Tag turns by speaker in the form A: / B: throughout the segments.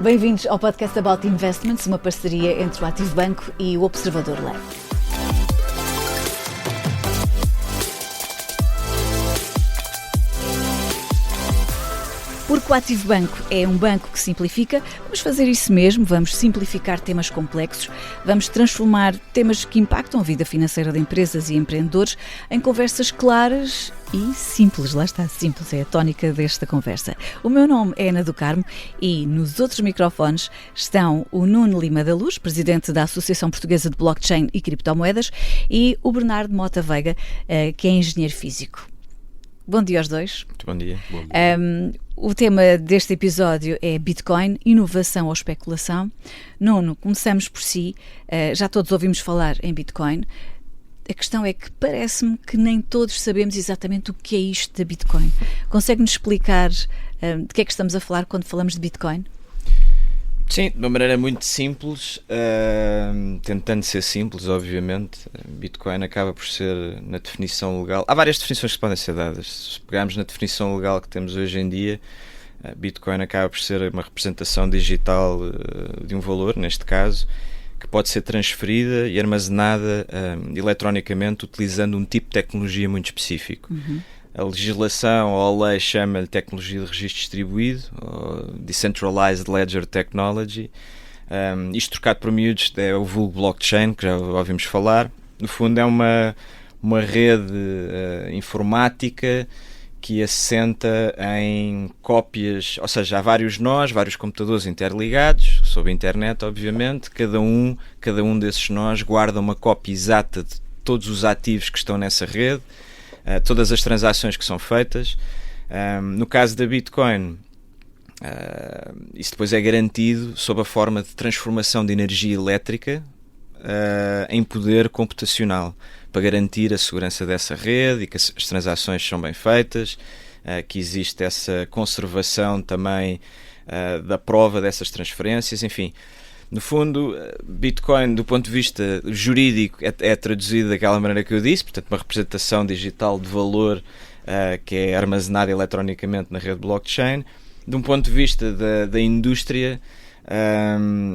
A: Bem-vindos ao podcast About Investments, uma parceria entre o Ativo Banco e o Observador Leve. Porque o Ativo Banco é um banco que simplifica, vamos fazer isso mesmo, vamos simplificar temas complexos, vamos transformar temas que impactam a vida financeira de empresas e empreendedores em conversas claras e simples. Lá está, simples é a tónica desta conversa. O meu nome é Ana do Carmo e nos outros microfones estão o Nuno Lima da Luz, presidente da Associação Portuguesa de Blockchain e Criptomoedas, e o Bernardo Mota Veiga, que é engenheiro físico. Bom dia aos dois.
B: Muito bom dia. Bom dia.
A: O tema deste episódio é Bitcoin, inovação ou especulação. Nuno, começamos por si. Já todos ouvimos falar em Bitcoin. A questão é que parece-me que nem todos sabemos exatamente o que é isto da Bitcoin. Consegue-nos explicar de que é que estamos a falar quando falamos de Bitcoin?
B: Sim, de uma maneira muito simples, tentando ser simples, obviamente. Bitcoin acaba por ser, na definição legal... Há várias definições que podem ser dadas. Se pegarmos na definição legal que temos hoje em dia, Bitcoin acaba por ser uma representação digital de um valor, neste caso, que pode ser transferida e armazenada eletronicamente utilizando um tipo de tecnologia muito específico. Uhum. A legislação ou a lei chama-lhe tecnologia de registro distribuído, ou Decentralized Ledger Technology. Isto trocado por miúdos é o vulgo blockchain, que já ouvimos falar. No fundo é uma rede informática que assenta em cópias, ou seja, há vários nós, vários computadores interligados, sob a internet, obviamente. Cada um desses nós guarda uma cópia exata de todos os ativos que estão nessa rede, todas as transações que são feitas. No caso da Bitcoin, isso depois é garantido sob a forma de transformação de energia elétrica em poder computacional, para garantir a segurança dessa rede e que as transações são bem feitas, que existe essa conservação também da prova dessas transferências, enfim. No fundo, Bitcoin, do ponto de vista jurídico, é traduzido daquela maneira que eu disse, portanto, uma representação digital de valor que é armazenada eletronicamente na rede blockchain. De um ponto de vista da indústria,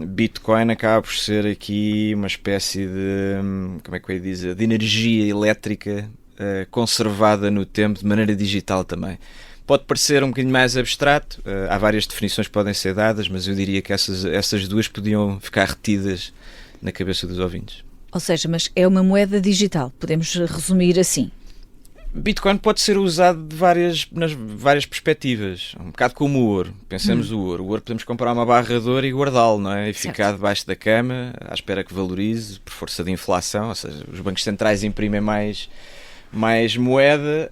B: Bitcoin acaba por ser aqui uma espécie de, como é que eu ia dizer, de energia elétrica conservada no tempo de maneira digital também. Pode parecer um bocadinho mais abstrato, há várias definições que podem ser dadas, mas eu diria que essas duas podiam ficar retidas na cabeça dos ouvintes.
A: Ou seja, mas é uma moeda digital, podemos resumir assim.
B: Bitcoin pode ser usado nas várias perspectivas, um bocado como o ouro. Pensemos o ouro podemos comprar uma barra de ouro e guardá-lo, não é? E ficar debaixo da cama, à espera que valorize, por força de inflação, ou seja, os bancos centrais imprimem mais moeda,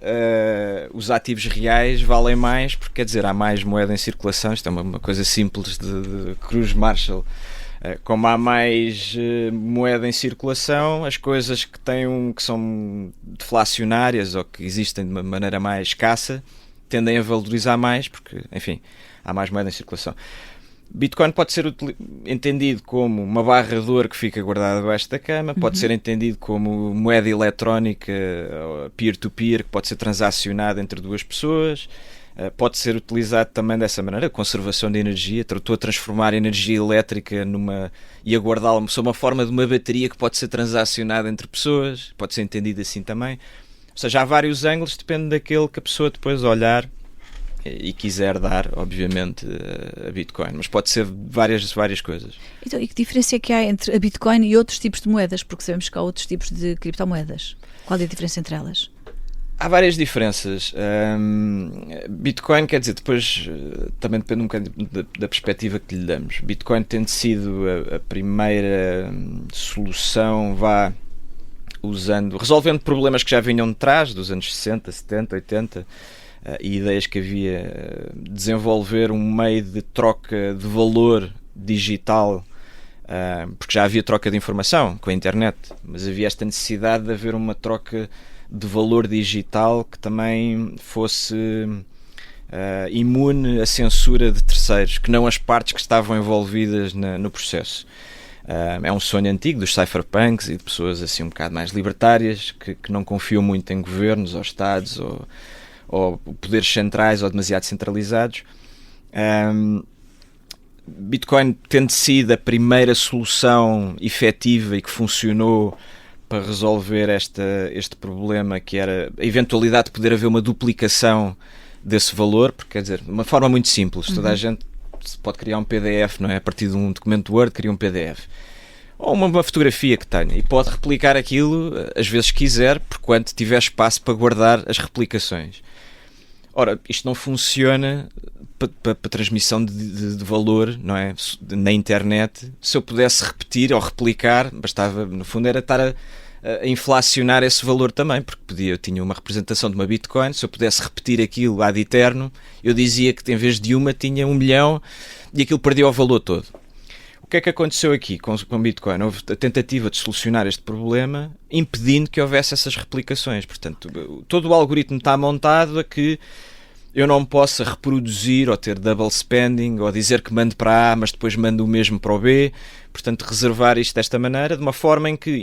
B: os ativos reais valem mais, porque quer dizer, há mais moeda em circulação. Isto é uma coisa simples de Cruz Marshall. Como há mais moeda em circulação, as coisas que são deflacionárias ou que existem de uma maneira mais escassa tendem a valorizar mais, porque, enfim, há mais moeda em circulação. Bitcoin pode ser entendido como uma barra de ouro que fica guardada debaixo da cama, pode ser entendido como moeda eletrónica peer-to-peer, que pode ser transacionada entre duas pessoas, pode ser utilizado também dessa maneira, a conservação de energia. Estou a transformar energia elétrica e a guardá-la sob uma forma de uma bateria que pode ser transacionada entre pessoas, pode ser entendido assim também. Ou seja, há vários ângulos, depende daquele que a pessoa depois olhar e quiser dar, obviamente, a Bitcoin, mas pode ser várias coisas.
A: Então, e que diferença é que há entre a Bitcoin e outros tipos de moedas? Porque sabemos que há outros tipos de criptomoedas. Qual é a diferença entre elas?
B: Há várias diferenças. Bitcoin, quer dizer, depois também depende um bocadinho da perspectiva que lhe damos. Bitcoin tendo sido a primeira solução, resolvendo problemas que já vinham de trás, dos anos 60, 70, 80, e ideias que havia, desenvolver um meio de troca de valor digital, porque já havia troca de informação com a internet, mas havia esta necessidade de haver uma troca de valor digital que também fosse imune à censura de terceiros, que não as partes que estavam envolvidas no processo. É um sonho antigo dos cypherpunks e de pessoas assim um bocado mais libertárias, que não confiam muito em governos ou estados ou poderes centrais ou demasiado centralizados. Bitcoin tendo sido a primeira solução efetiva e que funcionou para resolver este problema, que era a eventualidade de poder haver uma duplicação desse valor, porque quer dizer, de uma forma muito simples, toda a gente pode criar um PDF, não é? A partir de um documento Word, cria um PDF. Ou uma fotografia que tenha, e pode replicar aquilo às vezes quiser, porquanto tiver espaço para guardar as replicações. Ora, isto não funciona para transmissão de valor, não é? Na internet. Se eu pudesse repetir ou replicar, bastava, no fundo, era estar a inflacionar esse valor também, porque eu tinha uma representação de uma Bitcoin, se eu pudesse repetir aquilo ad eterno, eu dizia que em vez de uma tinha 1 milhão e aquilo perdia o valor todo. O que é que aconteceu aqui com Bitcoin? Houve a tentativa de solucionar este problema impedindo que houvesse essas replicações. Portanto, todo o algoritmo está montado a que eu não possa reproduzir ou ter double spending ou dizer que mando para A, mas depois mando o mesmo para o B. Portanto, reservar isto desta maneira, de uma forma em que,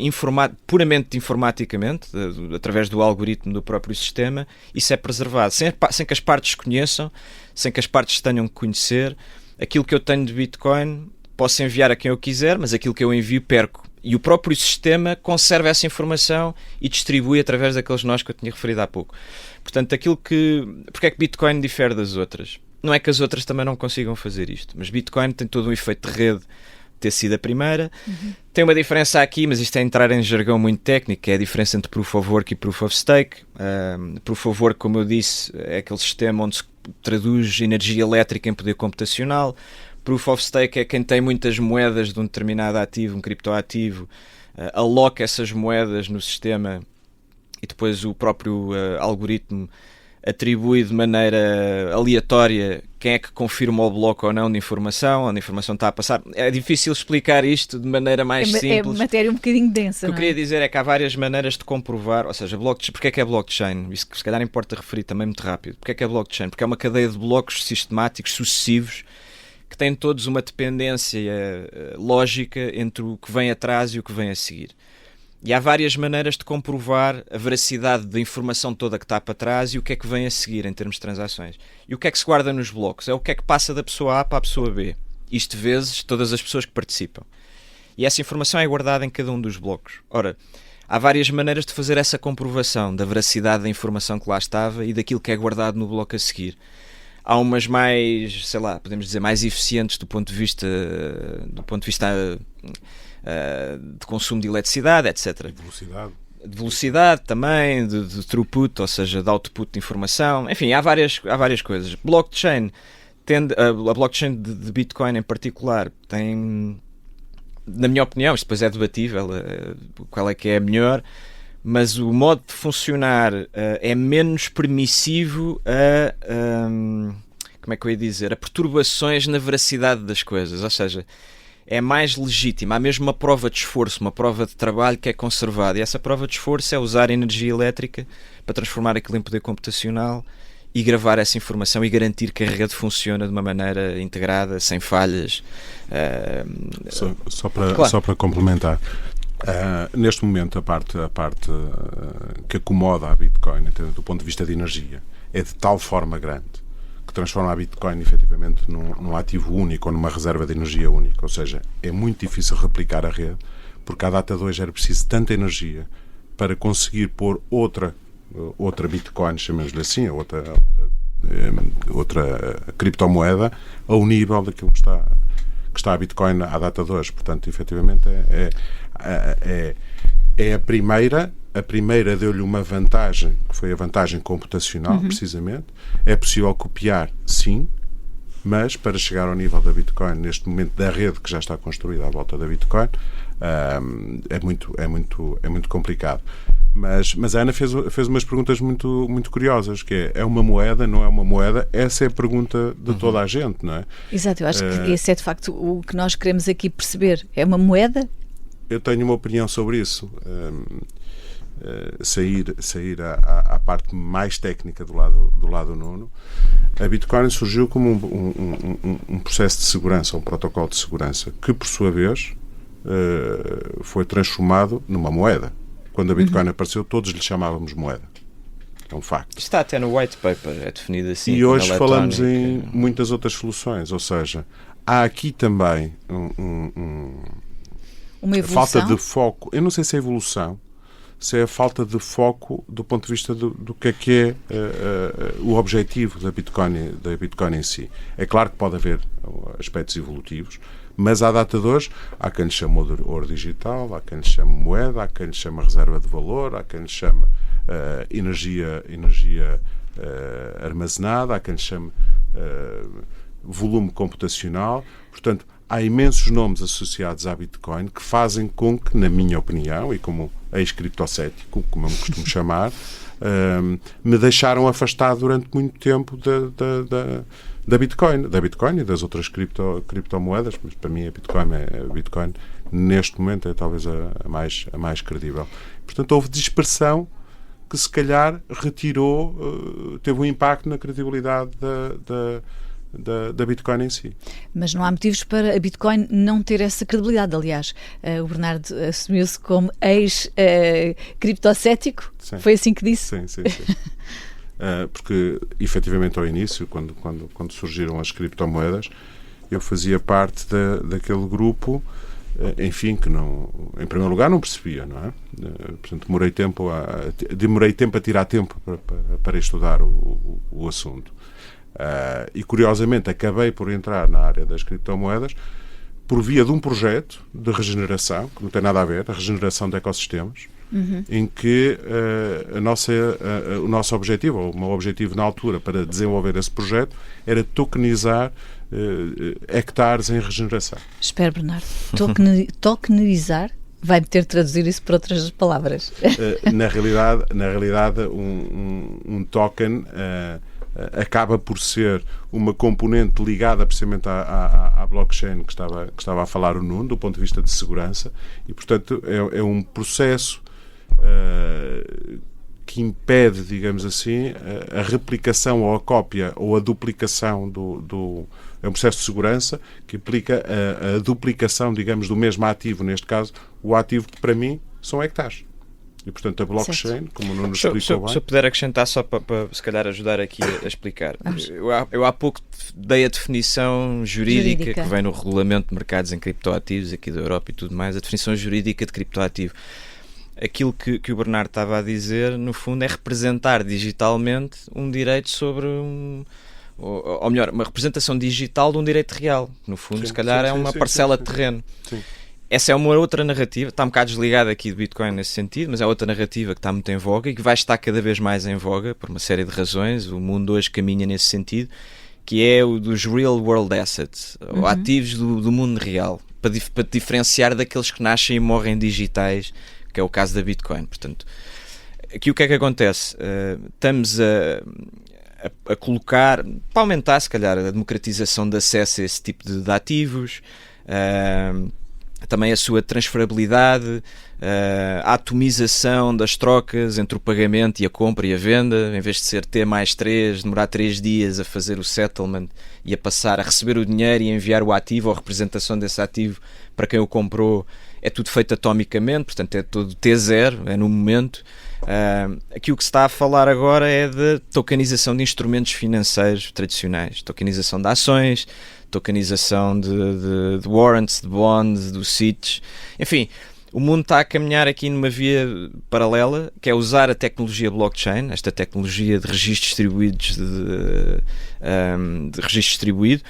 B: puramente informaticamente, através do algoritmo do próprio sistema, isso é preservado. Sem que as partes conheçam, sem que as partes tenham que conhecer. Aquilo que eu tenho de Bitcoin posso enviar a quem eu quiser, mas aquilo que eu envio perco. E o próprio sistema conserva essa informação e distribui através daqueles nós que eu tinha referido há pouco. Portanto, porque é que Bitcoin difere das outras? Não é que as outras também não consigam fazer isto, mas Bitcoin tem todo um efeito de rede, ter sido a primeira. Tem uma diferença aqui, mas isto é entrar em jargão muito técnico, que é a diferença entre Proof of Work e Proof of Stake. Proof of Work, como eu disse, é aquele sistema onde se traduz energia elétrica em poder computacional. Proof of Stake é quem tem muitas moedas de um determinado ativo, um criptoativo, aloca essas moedas no sistema e depois o próprio algoritmo atribui de maneira aleatória quem é que confirma o bloco ou não de informação, onde a informação está a passar. É difícil explicar isto de maneira mais simples.
A: É matéria um bocadinho densa.
B: O que eu queria dizer é que há várias maneiras de comprovar, ou seja, porque é que é blockchain? Isso que se calhar importa referir também muito rápido. Porque é que é blockchain? Porque é uma cadeia de blocos sistemáticos, sucessivos, que têm todos uma dependência lógica entre o que vem atrás e o que vem a seguir. E há várias maneiras de comprovar a veracidade da informação toda que está para trás e o que é que vem a seguir em termos de transações. E o que é que se guarda nos blocos? É o que é que passa da pessoa A para a pessoa B. Isto vezes todas as pessoas que participam. E essa informação é guardada em cada um dos blocos. Ora, há várias maneiras de fazer essa comprovação da veracidade da informação que lá estava e daquilo que é guardado no bloco a seguir. Há umas mais, sei lá, podemos dizer, mais eficientes do ponto de vista de consumo de eletricidade, etc. De velocidade também, de throughput, ou seja, de output de informação. Enfim, há várias coisas. Blockchain, a blockchain de Bitcoin em particular, tem, na minha opinião, isto depois é debatível, qual é que é a melhor, mas o modo de funcionar é menos permissivo como é que eu ia dizer? A perturbações na veracidade das coisas, ou seja, é mais legítima, há mesmo uma prova de esforço, uma prova de trabalho que é conservada, e essa prova de esforço é usar energia elétrica para transformar aquilo em poder computacional e gravar essa informação e garantir que a rede funciona de uma maneira integrada, sem falhas.
C: Só para complementar, neste momento a parte que acomoda a Bitcoin do ponto de vista de energia é de tal forma grande que transforma a Bitcoin efetivamente num ativo único ou numa reserva de energia única, ou seja, é muito difícil replicar a rede, porque à data de hoje era preciso tanta energia para conseguir pôr outra Bitcoin, chamemos-lhe assim, outra criptomoeda ao nível daquilo que está a Bitcoin à data de hoje. Portanto, efetivamente é a primeira deu-lhe uma vantagem, que foi a vantagem computacional, precisamente. É possível copiar, sim, mas para chegar ao nível da Bitcoin, neste momento, da rede que já está construída à volta da Bitcoin, é muito complicado. Mas a Ana fez umas perguntas muito, muito curiosas, que é uma moeda, não é uma moeda? Essa é a pergunta de toda a gente, não é?
A: Exato, eu acho que esse é de facto o que nós queremos aqui perceber. É uma moeda?
C: Eu tenho uma opinião sobre isso. Sair à parte mais técnica do lado Nuno, a Bitcoin surgiu como um processo de segurança, um protocolo de segurança, que por sua vez foi transformado numa moeda. Quando a Bitcoin apareceu, todos lhe chamávamos moeda. É um facto.
B: Está até no white paper, é definido assim.
C: E hoje falamos em muitas outras soluções, ou seja, Há aqui também
A: uma evolução.
C: falta de foco. Eu não sei se é evolução, se é a falta de foco do ponto de vista do que é o objetivo da Bitcoin em si. É claro que pode haver aspectos evolutivos, mas à data de hoje há quem lhe chame ouro digital, há quem lhe chame moeda, há quem lhe chame reserva de valor, há quem lhe chame energia armazenada, há quem lhe chame volume computacional. Portanto, há imensos nomes associados à Bitcoin que fazem com que, na minha opinião, e como ex-criptocético, como eu me costumo chamar, me deixaram afastado durante muito tempo da Bitcoin e das outras criptomoedas, mas para mim a Bitcoin neste momento é talvez a mais credível. Portanto, houve dispersão que se calhar teve um impacto na credibilidade da Bitcoin em si.
A: Mas não há motivos para a Bitcoin não ter essa credibilidade. Aliás, o Bernardo assumiu-se como ex-criptocético. Foi assim que disse?
C: Sim. Porque, efetivamente, ao início, quando surgiram as criptomoedas, eu fazia parte daquele grupo, enfim, que não, em primeiro lugar não percebia, não é? Portanto, demorei tempo a tirar tempo para estudar o assunto. E curiosamente acabei por entrar na área das criptomoedas por via de um projeto de regeneração, que não tem nada a ver, a regeneração de ecossistemas, em que o nosso objetivo, ou o meu objetivo na altura para desenvolver esse projeto, era tokenizar hectares em regeneração.
A: Espera, Bernardo, tokenizar? Vai-me ter de traduzir isso por outras palavras.
C: Na realidade um token acaba por ser uma componente ligada precisamente à blockchain que estava a falar o Nuno, do ponto de vista de segurança, e portanto é um processo que impede, digamos assim, a replicação ou a cópia ou a duplicação é um processo de segurança que implica a duplicação, digamos, do mesmo ativo, neste caso, o ativo que para mim são hectares. E, portanto, a blockchain, certo, como o Nuno explicou bem...
B: Se eu puder acrescentar, só para se calhar ajudar aqui a explicar. Eu há pouco dei a definição jurídica que vem no Regulamento de Mercados em Criptoativos, aqui da Europa e tudo mais, a definição jurídica de criptoativo. Aquilo que o Bernardo estava a dizer, no fundo, é representar digitalmente um direito sobre ou melhor, uma representação digital de um direito real. No fundo, se calhar é uma parcela de terreno. Sim. Essa é uma outra narrativa, está um bocado desligada aqui do Bitcoin nesse sentido, mas é outra narrativa que está muito em voga e que vai estar cada vez mais em voga por uma série de razões. O mundo hoje caminha nesse sentido, que é o dos real world assets, ou ativos do mundo real, para diferenciar daqueles que nascem e morrem digitais, que é o caso da Bitcoin. Portanto, aqui o que é que acontece? Estamos a colocar, para aumentar se calhar a democratização de acesso a esse tipo de ativos, também a sua transferabilidade, a atomização das trocas entre o pagamento e a compra e a venda, em vez de ser T+3, demorar 3 dias a fazer o settlement e a passar a receber o dinheiro e enviar o ativo ou a representação desse ativo para quem o comprou, é tudo feito atomicamente, portanto é todo T0, é no momento. Aqui o que se está a falar agora é de tokenização de instrumentos financeiros tradicionais, tokenização de ações, tokenização de warrants, de bonds, do SITs, enfim, o mundo está a caminhar aqui numa via paralela, que é usar a tecnologia blockchain, esta tecnologia de registros distribuídos, de registro distribuído,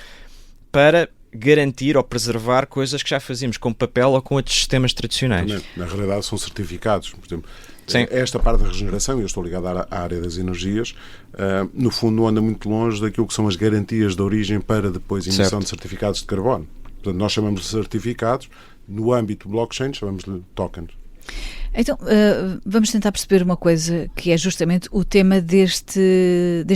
B: para garantir ou preservar coisas que já fazíamos com papel ou com outros sistemas tradicionais.
C: Também, na realidade são certificados, por exemplo.
B: Sim.
C: Esta parte da regeneração, eu estou ligado à área das energias, no fundo não anda muito longe daquilo que são as garantias de origem para depois emissão, certo, de certificados de carbono. Portanto, nós chamamos de certificados, no âmbito blockchain chamamos de tokens.
A: Então, vamos tentar perceber uma coisa que é justamente o tema deste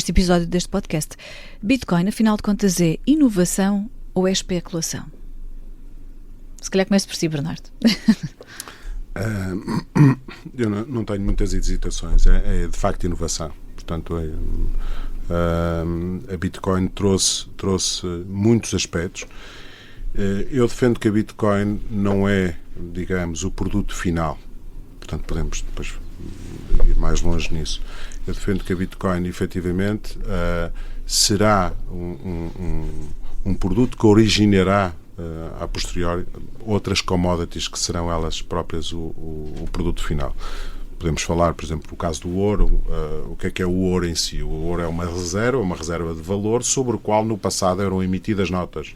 A: episódio, deste podcast. Bitcoin, afinal de contas, é inovação ou é especulação? Se calhar começo por si, Bernardo.
C: Eu não tenho muitas hesitações, é de facto inovação. Portanto, a Bitcoin trouxe muitos aspectos. Eu defendo que a Bitcoin não é, digamos, o produto final. Portanto, podemos depois ir mais longe nisso. Eu defendo que a Bitcoin, efetivamente, será um produto que originará a posteriori outras commodities que serão elas próprias o produto final. Podemos falar, por exemplo, no caso do ouro, o que é o ouro em si? O ouro é uma reserva de valor sobre o qual no passado eram emitidas notas.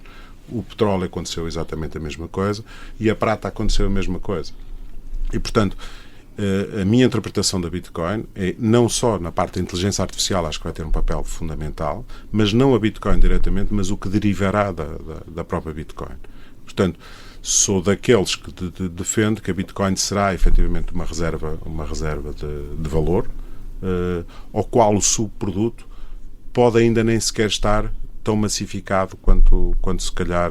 C: O petróleo aconteceu exatamente a mesma coisa e a prata aconteceu a mesma coisa. E, portanto, a minha interpretação da Bitcoin é não só na parte da inteligência artificial, acho que vai ter um papel fundamental, mas não a Bitcoin diretamente, mas o que derivará da própria Bitcoin. Portanto, sou daqueles que defende que a Bitcoin será efetivamente uma reserva de valor, ao qual o subproduto pode ainda nem sequer estar tão massificado quanto se calhar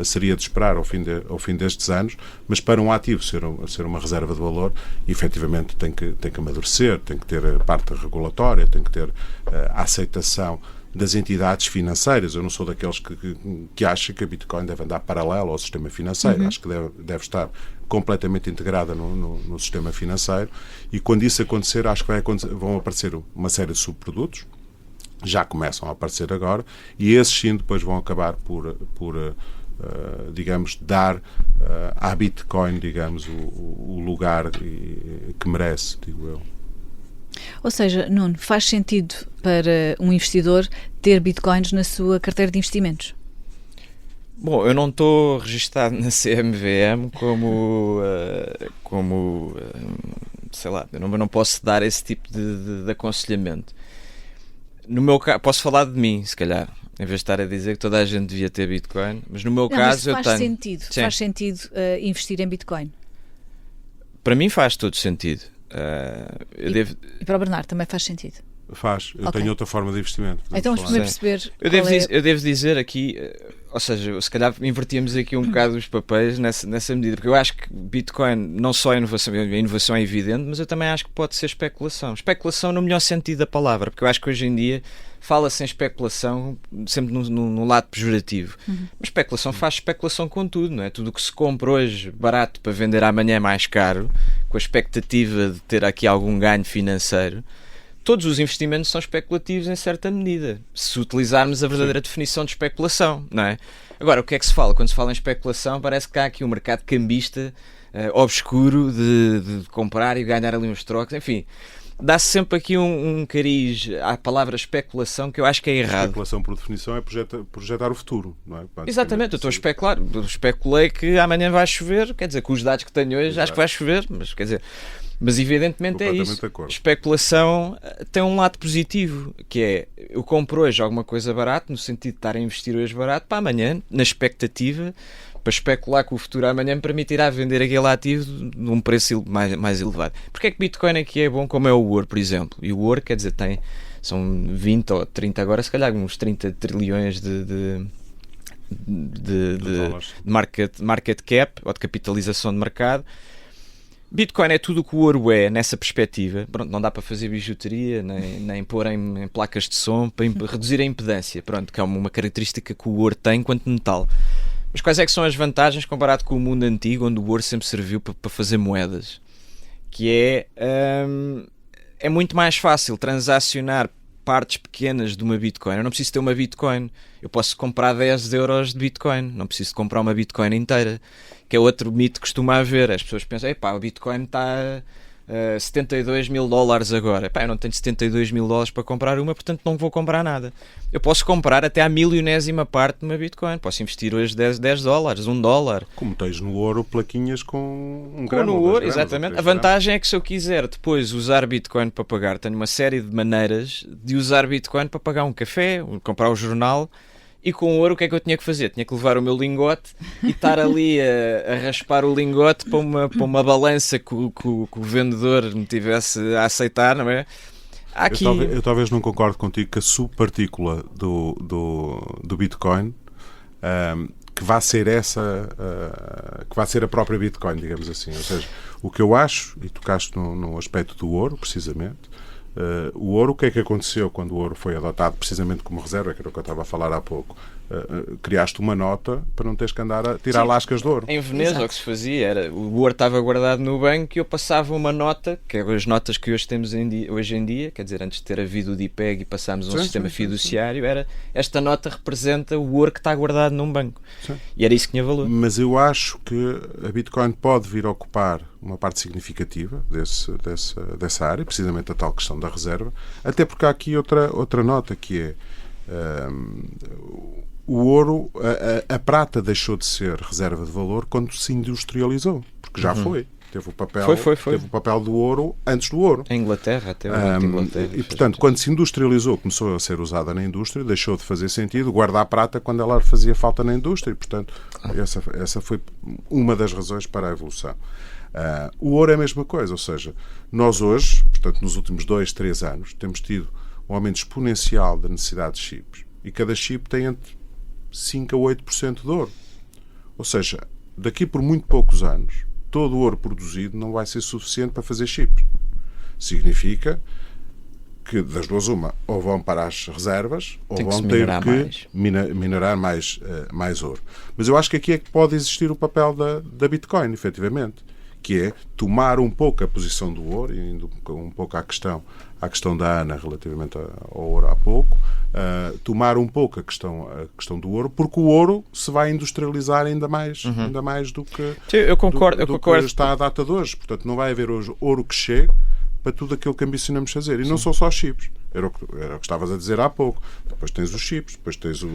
C: seria de esperar ao fim destes anos, mas para um ativo ser uma reserva de valor, efetivamente tem que amadurecer, tem que ter a parte regulatória, tem que ter a aceitação das entidades financeiras. Eu não sou daqueles que acham que a Bitcoin deve andar paralelo ao sistema financeiro. Acho que deve estar completamente integrada no sistema financeiro, e quando isso acontecer, acho que vão aparecer uma série de subprodutos, já começam a aparecer agora, e esses sim depois vão acabar por digamos, dar à Bitcoin, digamos, o lugar que merece, digo eu.
A: Ou seja, Nuno, faz sentido para um investidor ter Bitcoins na sua carteira de investimentos?
B: Bom, eu não estou registado na CMVM como sei lá, eu não posso dar esse tipo de aconselhamento. No meu caso, posso falar de mim, se calhar, em vez de estar a dizer que toda a gente devia ter Bitcoin, mas no meu caso eu tenho...
A: Faz sentido investir em Bitcoin?
B: Para mim faz todo sentido.
A: E para o Bernardo também faz sentido?
C: Faz. Eu tenho outra forma de investimento.
A: Então vamos primeiro perceber
B: eu devo dizer aqui, ou seja, se calhar invertíamos aqui um bocado os papéis nessa medida, porque eu acho que Bitcoin não só é inovação, a inovação é evidente, mas eu também acho que pode ser especulação. Especulação no melhor sentido da palavra, porque eu acho que hoje em dia fala-se em especulação sempre no lado pejorativo. Mas especulação faz especulação com tudo, não é? Tudo o que se compra hoje barato para vender amanhã mais caro, com a expectativa de ter aqui algum ganho financeiro. Todos os investimentos são especulativos em certa medida, se utilizarmos a verdadeira definição de especulação, não é? Agora, o que é que se fala? Quando se fala em especulação, parece que há aqui um mercado cambista obscuro de comprar e ganhar ali uns trocos, enfim, dá-se sempre aqui um cariz à palavra especulação que eu acho que é errado.
C: Especulação, por definição, é projetar o futuro, não é?
B: Exatamente, eu estou a especular. Eu especulei que amanhã vai chover, quer dizer, com os dados que tenho hoje, acho que vai chover, mas quer dizer... Mas evidentemente é isso. Especulação tem um lado positivo, que é, eu compro hoje alguma coisa barato, no sentido de estar a investir hoje barato, para amanhã, na expectativa, para especular que o futuro amanhã me permitirá vender aquele ativo num preço mais elevado. Porque é que Bitcoin aqui é bom, como é o ouro, por exemplo? E o ouro, quer dizer, são 20 ou 30 agora, se calhar uns 30 trilhões de market cap, ou de capitalização de mercado. Bitcoin é tudo o que o ouro é, nessa perspectiva. Pronto, não dá para fazer bijuteria, nem pôr em placas de som, para reduzir a impedância, pronto, que é uma característica que o ouro tem enquanto metal. Mas quais é que são as vantagens comparado com o mundo antigo, onde o ouro sempre serviu para fazer moedas? Que é muito mais fácil transacionar partes pequenas de uma Bitcoin. Eu não preciso ter uma Bitcoin. Eu posso comprar 10 euros de Bitcoin. Não preciso comprar uma Bitcoin inteira. Que é outro mito que costuma haver. As pessoas pensam, o Bitcoin está a 72 mil dólares agora. Eu não tenho 72 mil dólares para comprar uma, portanto não vou comprar nada. Eu posso comprar até à milionésima parte de uma Bitcoin. Posso investir hoje 10 dólares, $1.
C: Como tens no ouro plaquinhas com um grama.
B: No ouro, exatamente. A vantagem é que se eu quiser depois usar Bitcoin para pagar, tenho uma série de maneiras de usar Bitcoin para pagar um café, comprar o jornal. E com o ouro o que é que eu tinha que fazer? Tinha que levar o meu lingote e estar ali a raspar o lingote para uma balança que o vendedor me tivesse a aceitar, não é? Aqui...
C: Eu talvez não concordo contigo que a subpartícula do Bitcoin que vai ser que vai ser a própria Bitcoin, digamos assim. Ou seja, o que eu acho, e tocaste no aspecto do ouro, precisamente, o ouro, o que é que aconteceu quando o ouro foi adotado precisamente como reserva, que era o que eu estava a falar há pouco? criaste uma nota para não teres que andar a tirar lascas de ouro.
B: Em Veneza, o que se fazia era, o ouro estava guardado no banco e eu passava uma nota, que é as notas que hoje temos hoje em dia, quer dizer, antes de ter havido o DPEG e passámos a um sistema fiduciário, era, esta nota representa o ouro que está guardado num banco.
C: Sim.
B: E era isso que tinha valor.
C: Mas eu acho que a Bitcoin pode vir a ocupar uma parte significativa dessa área, precisamente a tal questão da reserva, até porque há aqui outra nota, que é o ouro, a prata deixou de ser reserva de valor quando se industrializou, porque já foi. Teve o papel, Teve o papel do ouro antes do ouro.
B: Em Inglaterra, até o Banco de Inglaterra.
C: E, portanto, quando se industrializou, começou a ser usada na indústria, deixou de fazer sentido guardar prata quando ela fazia falta na indústria. E, portanto, essa foi uma das razões para a evolução. O ouro é a mesma coisa, ou seja, nós hoje, portanto, nos últimos 2, 3 anos, temos tido um aumento exponencial da necessidade de chips. E cada chip tem entre 5 a 8% de ouro. Ou seja, daqui por muito poucos anos, todo o ouro produzido não vai ser suficiente para fazer chips. Significa que, das duas uma, ou vão para as reservas, ou vão ter que minerar mais ouro. Mas eu acho que aqui é que pode existir o papel da Bitcoin, efetivamente, que é tomar um pouco a posição do ouro, e indo um pouco à questão da Ana relativamente ao ouro há pouco, tomar um pouco a questão do ouro, porque o ouro se vai industrializar ainda mais do que,
B: eu concordo,
C: que está à data de hoje. Portanto, não vai haver hoje ouro que chegue para tudo aquilo que ambicionamos fazer. E não são só chips. Era o que estavas a dizer há pouco. Depois tens os chips, depois tens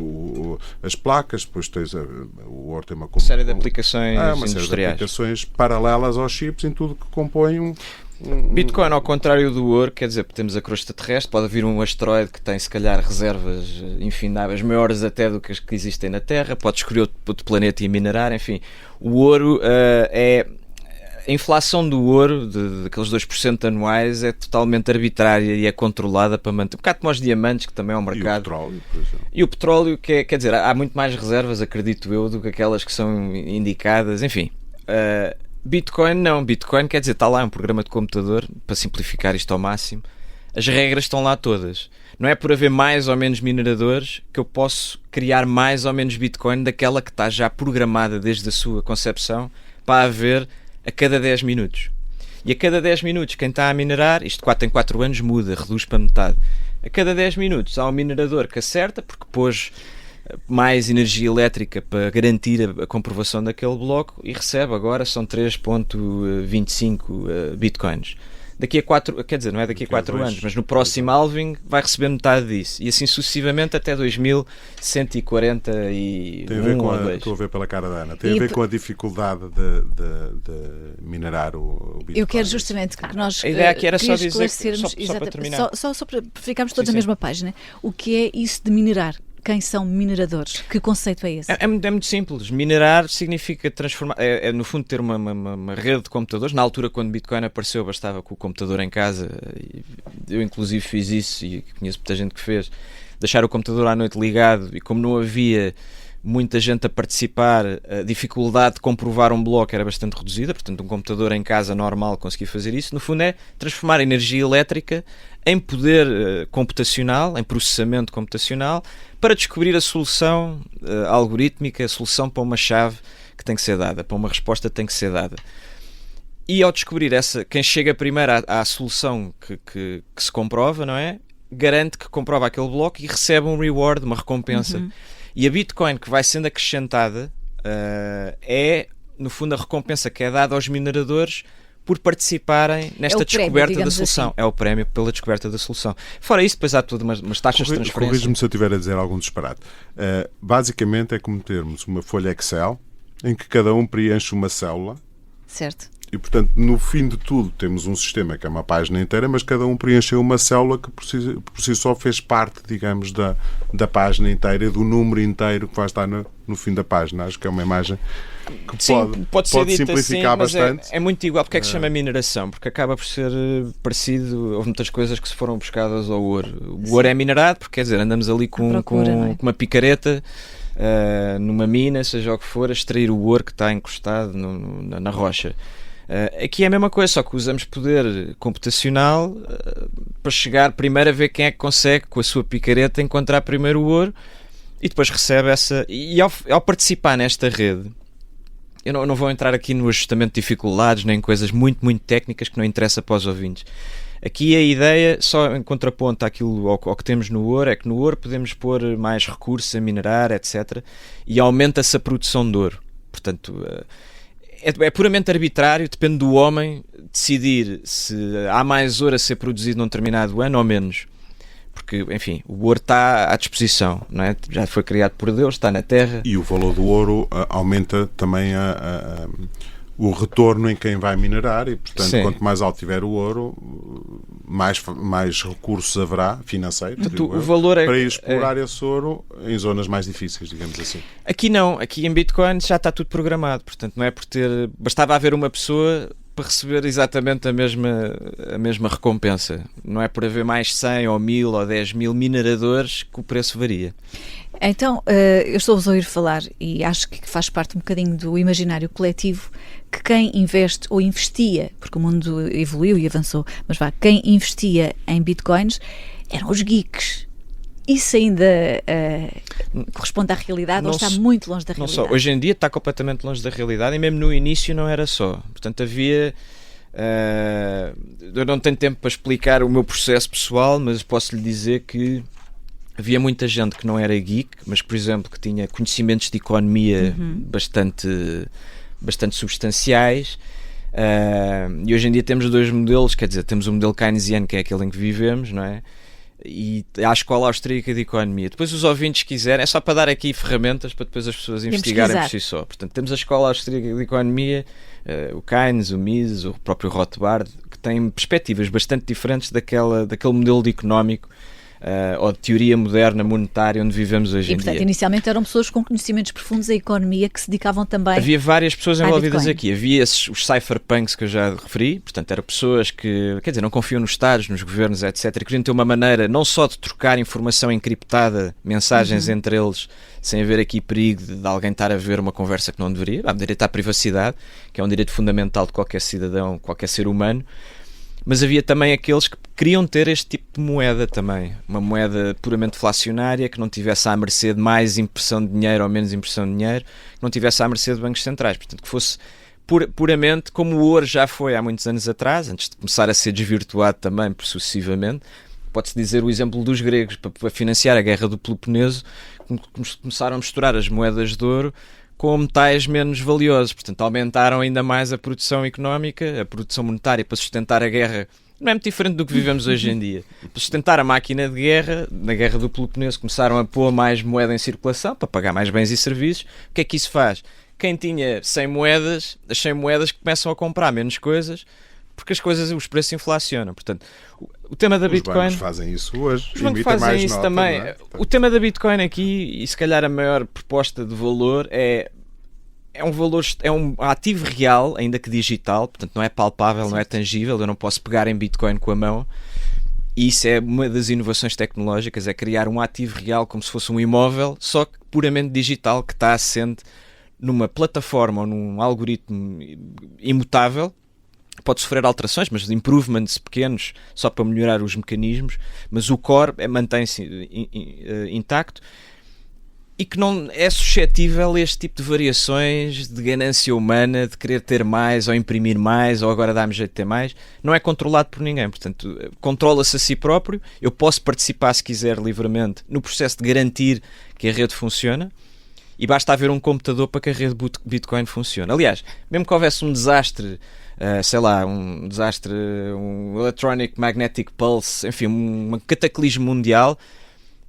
C: as placas, depois tens o ouro tem uma
B: série de aplicações
C: uma
B: industriais.
C: Série de aplicações paralelas aos chips em tudo que compõe
B: Bitcoin, ao contrário do ouro, quer dizer, temos a crosta terrestre, pode vir um asteroide que tem, se calhar, reservas infindáveis, maiores até do que as que existem na Terra, pode escolher outro planeta e minerar, enfim. O ouro a inflação do ouro, daqueles 2% anuais, é totalmente arbitrária e é controlada para manter. Um bocado como os diamantes, que também é um mercado.
C: E o petróleo, por exemplo.
B: E o petróleo, quer dizer, há muito mais reservas, acredito eu, do que aquelas que são indicadas, enfim. Bitcoin não. Bitcoin, quer dizer, está lá um programa de computador, para simplificar isto ao máximo. As regras estão lá todas. Não é por haver mais ou menos mineradores que eu posso criar mais ou menos Bitcoin daquela que está já programada desde a sua concepção para haver a cada 10 minutos. E a cada 10 minutos, quem está a minerar, isto 4 em 4 anos muda, reduz para metade. A cada 10 minutos há um minerador que acerta, porque pôs mais energia elétrica para garantir a comprovação daquele bloco e recebe agora, são 3.25 bitcoins. Daqui a 4, quer dizer, não é daqui a 4 anos, mas no próximo halving vai receber metade disso. E assim sucessivamente até 2141
C: tem a ver
B: ou 2.
C: Estou a ver pela cara da Ana. Tem a ver com a dificuldade de minerar o Bitcoin.
A: Eu quero justamente que nós
B: a ideia aqui era só dizer,
A: esclarecermos
B: só para terminar.
A: Só para ficarmos todos na mesma página. O que é isso de minerar? Quem são mineradores? Que conceito é esse?
B: É muito simples. Minerar significa transformar, no fundo ter uma rede de computadores. Na altura, quando Bitcoin apareceu, bastava com o computador em casa. Eu inclusive fiz isso e conheço muita gente que fez. Deixar o computador à noite ligado, e como não havia muita gente a participar, a dificuldade de comprovar um bloco era bastante reduzida, portanto um computador em casa normal conseguia fazer isso. No fundo é transformar a energia elétrica em poder computacional, em processamento computacional, para descobrir a solução algorítmica, a solução para uma chave que tem que ser dada, para uma resposta que tem que ser dada. E ao descobrir quem chega primeiro à solução que se comprova, não é? Garante que comprova aquele bloco e recebe um reward, uma recompensa. E a Bitcoin que vai sendo acrescentada é, no fundo, a recompensa que é dada aos mineradores por participarem nesta descoberta da solução. Assim. É o prémio pela descoberta da solução. Fora isso, depois há tudo umas taxas de transferência.
C: Corrige-me se eu estiver a dizer algum disparate. Basicamente é como termos uma folha Excel em que cada um preenche uma célula.
A: Certo.
C: E, portanto, no fim de tudo, temos um sistema que é uma página inteira, mas cada um preencheu uma célula que por si só fez parte, digamos, da página inteira, do número inteiro que vai estar no fim da página. Acho que é uma imagem que pode simplificar assim, bastante.
B: É muito igual. Porque é que se chama mineração? Porque acaba por ser parecido. Houve muitas coisas que se foram buscadas ao ouro. O ouro é minerado, porque, quer dizer, andamos ali com uma picareta numa mina, seja o que for, a extrair o ouro que está encostado na rocha. Aqui é a mesma coisa, só que usamos poder computacional para chegar primeiro a ver quem é que consegue, com a sua picareta, encontrar primeiro o ouro e depois recebe essa... E ao participar nesta rede, eu não vou entrar aqui no ajustamento de dificuldades, nem em coisas muito, muito técnicas que não interessa para os ouvintes. Aqui a ideia, só em contraponto àquilo ao que temos no ouro, é que no ouro podemos pôr mais recursos a minerar, etc. E aumenta-se a produção de ouro. Portanto, é puramente arbitrário, depende do homem decidir se há mais ouro a ser produzido num determinado ano ou menos. Porque, enfim, o ouro está à disposição, não é? Já foi criado por Deus, está na terra.
C: E o valor do ouro aumenta também o retorno em quem vai minerar e, portanto,
B: Sim.
C: quanto mais alto tiver o ouro, mais recursos haverá financeiros
B: O valor
C: para ir explorar esse ouro em zonas mais difíceis, digamos assim.
B: Aqui não, aqui em Bitcoin já está tudo programado, portanto não é por ter... Bastava haver uma pessoa para receber exatamente a mesma recompensa. Não é por haver mais 100 ou 1000 ou 10.000 mineradores que o preço varia.
A: Então, eu estou-vos a ouvir falar e acho que faz parte um bocadinho do imaginário coletivo que quem investe ou investia, porque o mundo evoluiu e avançou, mas quem investia em bitcoins eram os geeks. Isso ainda corresponde à realidade ou está muito longe da realidade?
B: Não só. Hoje em dia está completamente longe da realidade e mesmo no início não era só. Portanto, havia... eu não tenho tempo para explicar o meu processo pessoal, mas posso lhe dizer que havia muita gente que não era geek, mas, por exemplo, que tinha conhecimentos de economia bastante substanciais. E hoje em dia temos dois modelos, quer dizer, temos o modelo keynesiano, que é aquele em que vivemos, não é? E há a Escola Austríaca de Economia. Depois os ouvintes quiserem, é só para dar aqui ferramentas para depois as pessoas investigarem por si só. Portanto, temos a Escola Austríaca de Economia, o Keynes, o Mises, o próprio Rothbard, que têm perspectivas bastante diferentes daquele modelo de económico ou de teoria moderna monetária onde vivemos hoje em dia. E,
A: portanto, inicialmente eram pessoas com conhecimentos profundos em economia que se dedicavam também...
B: Havia várias pessoas envolvidas
A: Bitcoin.
B: aqui. Havia os cypherpunks que eu já referi, portanto, eram pessoas que, quer dizer, não confiam nos Estados, nos governos, etc. E queriam ter uma maneira não só de trocar informação encriptada, mensagens entre eles, sem haver aqui perigo de alguém estar a ver uma conversa que não deveria. Há direito à privacidade, que é um direito fundamental de qualquer cidadão, qualquer ser humano. Mas havia também aqueles que queriam ter este tipo de moeda também. Uma moeda puramente deflacionária, que não tivesse à mercê de mais impressão de dinheiro ou menos impressão de dinheiro, que não tivesse à mercê de bancos centrais. Portanto, que fosse puramente como o ouro já foi há muitos anos atrás, antes de começar a ser desvirtuado também sucessivamente. Pode-se dizer o exemplo dos gregos, para financiar a guerra do Peloponeso, começaram a misturar as moedas de ouro com metais menos valiosos, portanto aumentaram ainda mais a produção económica, a produção monetária para sustentar a guerra. Não é muito diferente do que vivemos hoje em dia. Para sustentar a máquina de guerra, na guerra do Peloponeso começaram a pôr mais moeda em circulação para pagar mais bens e serviços. O que é que isso faz? Quem tinha 100 moedas, as 100 moedas começam a comprar menos coisas, porque os preços inflacionam. Portanto, o tema da Bitcoin...
C: Os bancos fazem isso hoje.
B: Os bancos fazem isso também. O tema da Bitcoin aqui, e se calhar a maior proposta de valor é um ativo real, ainda que digital, portanto não é palpável, não é tangível, eu não posso pegar em Bitcoin com a mão. E isso é uma das inovações tecnológicas, é criar um ativo real como se fosse um imóvel, só que puramente digital, que está assente numa plataforma ou num algoritmo imutável. Pode sofrer alterações, mas improvements pequenos só para melhorar os mecanismos, mas o core mantém-se intacto e que não é suscetível a este tipo de variações de ganância humana, de querer ter mais ou imprimir mais ou agora dá-me jeito de ter mais. Não é controlado por ninguém, portanto controla-se a si próprio. Eu posso participar se quiser livremente no processo de garantir que a rede funciona. E basta haver um computador para que a rede Bitcoin funcione. Aliás, mesmo que houvesse um desastre, um Electronic Magnetic Pulse, enfim, um cataclismo mundial,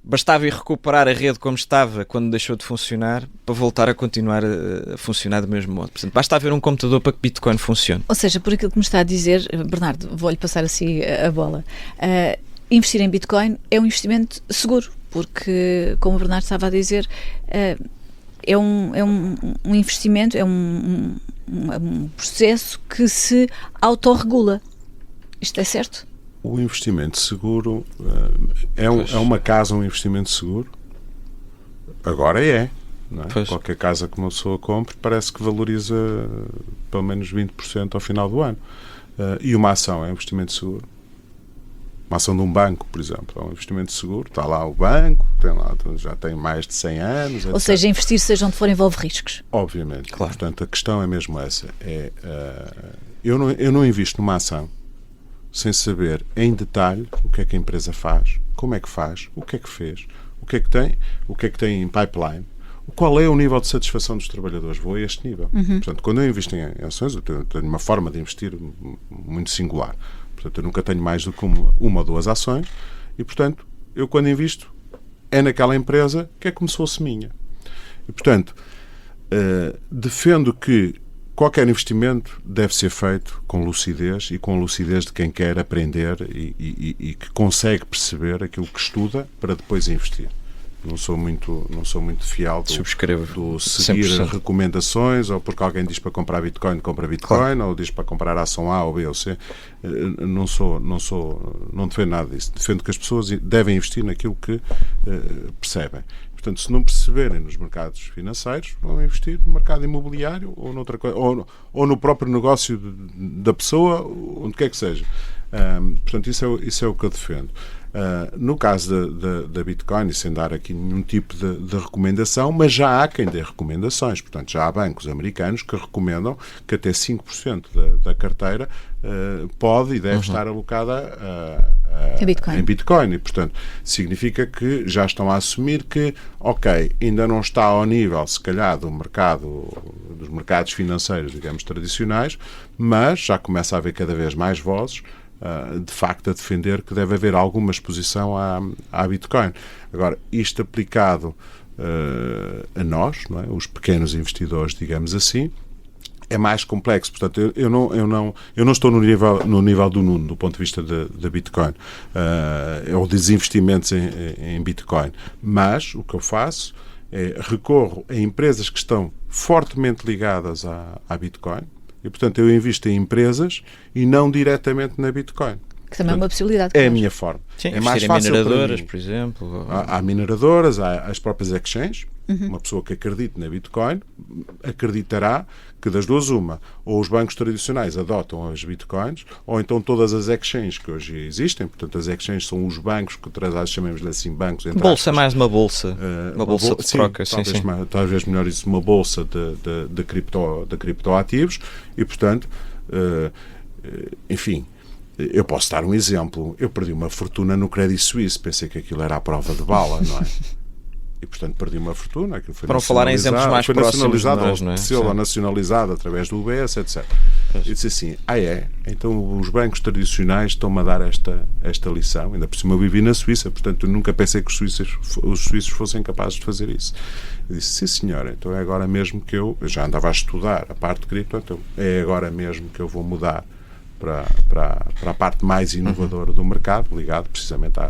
B: bastava ir recuperar a rede como estava quando deixou de funcionar para voltar a continuar a funcionar do mesmo modo. Portanto, basta haver um computador para que Bitcoin funcione.
A: Ou seja, por aquilo que me está a dizer, Bernardo, vou-lhe passar assim a bola. Investir em Bitcoin é um investimento seguro, porque, como o Bernardo estava a dizer, é um investimento, é um processo que se autorregula. Isto é certo?
C: O investimento seguro é uma casa, um investimento seguro. Agora não é? Qualquer casa que uma pessoa compre parece que valoriza pelo menos 20% ao final do ano. E uma ação é um investimento seguro. Uma ação de um banco, por exemplo, é um investimento seguro, está lá o banco, já tem mais de 100 anos.
A: Ou
C: etc.
A: seja, investir seja onde for envolve riscos.
C: Obviamente.
B: Claro.
C: Portanto, a questão é mesmo essa. Eu não invisto numa ação sem saber em detalhe o que é que a empresa faz, como é que faz, o que é que fez, o que é que tem em pipeline, qual é o nível de satisfação dos trabalhadores. Vou a este nível. Portanto, quando eu invisto em ações, eu tenho uma forma de investir muito singular. Portanto, eu nunca tenho mais do que uma ou duas ações e, portanto, eu quando invisto é naquela empresa que é como se fosse minha. E, portanto, defendo que qualquer investimento deve ser feito com lucidez e com a lucidez de quem quer aprender e que consegue perceber aquilo que estuda para depois investir. Não sou muito fiel do seguir
B: 100%.
C: recomendações, ou porque alguém diz para comprar Bitcoin, compra Bitcoin, claro. Ou diz para comprar a ação A ou B ou C. Não defendo nada disso. Defendo que as pessoas devem investir naquilo que percebem. Portanto, se não perceberem nos mercados financeiros, vão investir no mercado imobiliário ou noutra coisa, ou no próprio negócio da pessoa, onde quer que seja. Portanto, isso é o que eu defendo. No caso da Bitcoin, e sem dar aqui nenhum tipo de recomendação, mas já há quem dê recomendações. Portanto, já há bancos americanos que recomendam que até 5% da carteira pode e deve estar alocada em Bitcoin. E, portanto, significa que já estão a assumir que, ok, ainda não está ao nível, se calhar, dos mercados financeiros, digamos, tradicionais, mas já começa a haver cada vez mais vozes de facto a defender que deve haver alguma exposição à Bitcoin. Agora, isto aplicado a nós, não é? Os pequenos investidores, digamos assim, é mais complexo. Portanto, eu não estou no nível do Nuno, do ponto de vista da Bitcoin, ou dos investimentos em Bitcoin. Mas o que eu faço é recorro a empresas que estão fortemente ligadas à Bitcoin. E, portanto, eu invisto em empresas e não diretamente na Bitcoin.
A: Que também é uma possibilidade.
C: É a minha forma.
B: Sim,
C: é mais
B: fácil em mineradoras,
C: para mim.
B: por exemplo.
C: Há mineradoras, há as próprias exchanges. Uma pessoa que acredite na Bitcoin acreditará que das duas uma, ou os bancos tradicionais adotam as Bitcoins, ou então todas as exchanges que hoje existem. Portanto, as exchanges são os bancos que chamemos-lhe assim, bancos entre
B: bolsa,
C: aspas.
B: Mais uma bolsa. Uma bolsa de troca.
C: Sim. Talvez melhor isso, uma bolsa de criptoativos. E, portanto, enfim, eu posso dar um exemplo. Eu perdi uma fortuna no Credit Suisse. Pensei que aquilo era a prova de bala, não é? E, portanto, perdi uma fortuna. Aquilo foi
B: para não falar em exemplos mais próximos de nós, não é?
C: Ou nacionalizado através do UBS, etc. E disse assim, então os bancos tradicionais estão-me a dar esta lição. Ainda por cima eu vivi na Suíça, portanto eu nunca pensei que os suíços fossem capazes de fazer isso. Eu disse, sim senhora, então é agora mesmo que eu já andava a estudar a parte de cripto, então é agora mesmo que eu vou mudar para a parte mais inovadora do mercado, ligado precisamente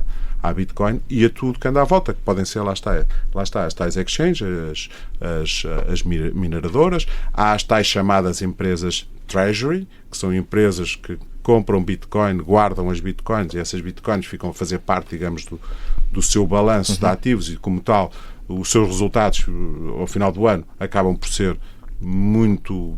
C: à Bitcoin e a tudo que anda à volta, que podem ser, lá está as tais exchanges, as mineradoras, há as tais chamadas empresas Treasury, que são empresas que compram Bitcoin, guardam as Bitcoins e essas Bitcoins ficam a fazer parte, digamos, do seu balanço de ativos e, como tal, os seus resultados ao final do ano acabam por ser muito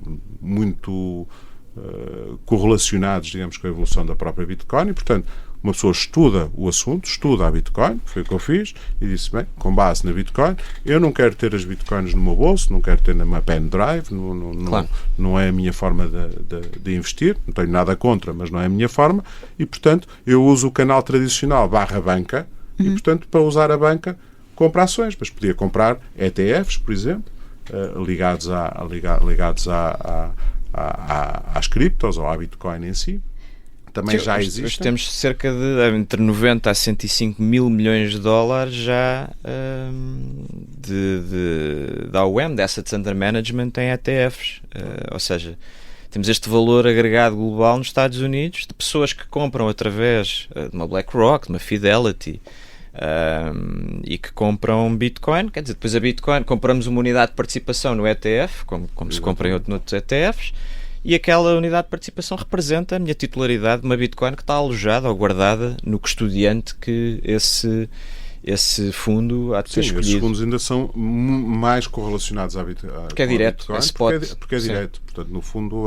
C: correlacionados, digamos, com a evolução da própria Bitcoin e, portanto, uma pessoa estuda o assunto, estuda a Bitcoin, foi o que eu fiz, e disse, bem, com base na Bitcoin, eu não quero ter as Bitcoins no meu bolso, não quero ter numa pen drive,
B: Claro.
C: não é a minha forma de investir, não tenho nada contra, mas não é a minha forma, e, portanto, eu uso o canal tradicional /banca, e, portanto, para usar a banca, compro ações, mas podia comprar ETFs, por exemplo, ligados às criptos ou à Bitcoin em si. Também já existe.
B: Hoje temos cerca de entre 90 a 105 mil milhões de dólares já da AUM, de Assets Under Management, em ETFs. Ou seja, temos este valor agregado global nos Estados Unidos de pessoas que compram através de uma BlackRock, de uma Fidelity, e que compram Bitcoin. Quer dizer, depois a Bitcoin, compramos uma unidade de participação no ETF, como se compra em outros ETFs, e aquela unidade de participação representa a minha titularidade de uma Bitcoin que está alojada ou guardada no custodiante que esse esse fundo há de ser escolhido.
C: Esses fundos ainda são mais correlacionados à Bitcoin.
B: Porque é direto, é spot.
C: Porque é direto. Portanto, no fundo,